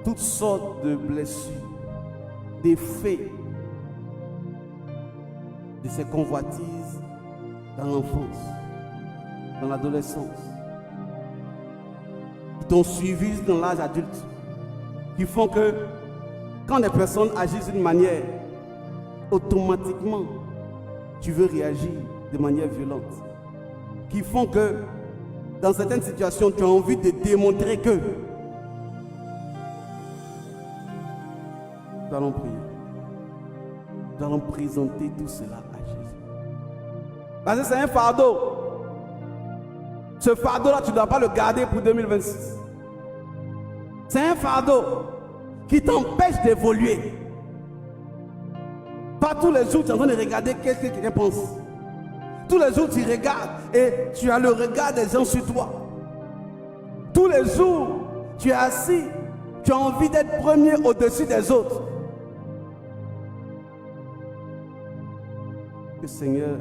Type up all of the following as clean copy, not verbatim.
toutes sortes de blessures, d'effets de ces convoitises dans l'enfance, dans l'adolescence, qui t'ont suivi dans l'âge adulte, qui font que quand des personnes agissent d'une manière, automatiquement, tu veux réagir de manière violente, qui font que dans certaines situations, tu as envie de démontrer que. Nous allons prier. Nous allons présenter tout cela à Jésus. Parce que c'est un fardeau. Ce fardeau-là, tu ne dois pas le garder pour 2026. C'est un fardeau qui t'empêche d'évoluer. Pas tous les jours, tu es en train de regarder qu'est-ce que quelqu'un pense. Tous les jours, tu regardes et tu as le regard des gens sur toi. Tous les jours, tu es assis, tu as envie d'être premier au-dessus des autres. Que Seigneur,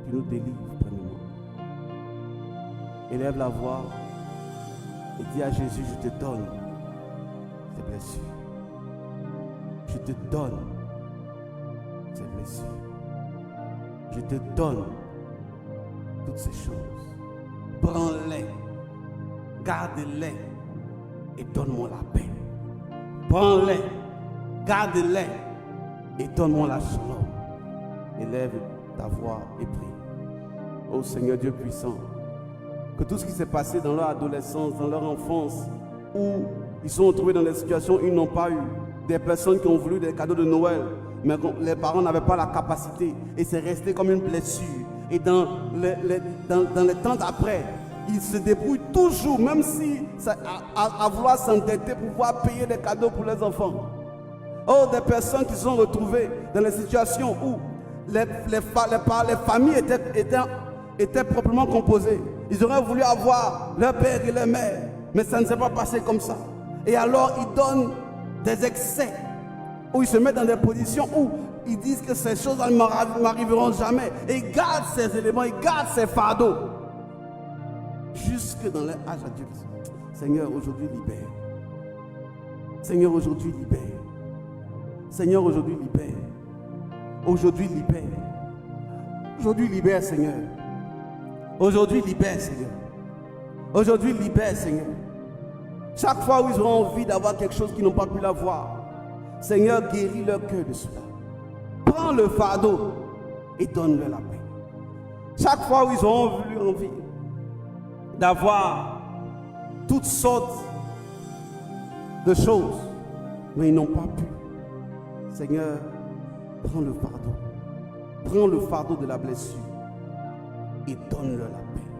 tu nous délivres, premièrement. Élève la voix et dis à Jésus, je te donne ces blessures. Je te donne ces blessures. Je te donne toutes ces choses. Prends-les, garde-les et donne-moi la paix. Prends-les, garde-les et donne-moi la shalom. Élève ta voix et prie. Ô Seigneur Dieu puissant, que tout ce qui s'est passé dans leur adolescence, dans leur enfance, où ils sont retrouvés dans des situations où ils n'ont pas eu, des personnes qui ont voulu des cadeaux de Noël, mais les parents n'avaient pas la capacité et c'est resté comme une blessure. Et dans les temps d'après, ils se débrouillent toujours, même si à vouloir s'endetter pour pouvoir payer des cadeaux pour les enfants. Oh, des personnes qui se sont retrouvées dans les situations où les familles étaient proprement composées. Ils auraient voulu avoir leur père et leur mère, mais ça ne s'est pas passé comme ça. Et alors, ils donnent des excès, où ils se mettent dans des positions où ils disent que ces choses ne m'arriveront jamais. Et ils gardent ces éléments, ils gardent ces fardeaux, jusque dans leur âge adulte. Seigneur, aujourd'hui, libère. Seigneur, aujourd'hui, libère. Seigneur, aujourd'hui, libère. Aujourd'hui, libère. Aujourd'hui, libère, Seigneur. Aujourd'hui, libère, Seigneur. Aujourd'hui, libère, Seigneur. Chaque fois où ils auront envie d'avoir quelque chose qu'ils n'ont pas pu l'avoir, Seigneur, guéris leur cœur de cela. Prends le fardeau et donne-leur la paix. Chaque fois où ils auront envie d'avoir toutes sortes de choses, mais ils n'ont pas pu. Seigneur, prends le fardeau. Prends le fardeau de la blessure et donne-leur la paix.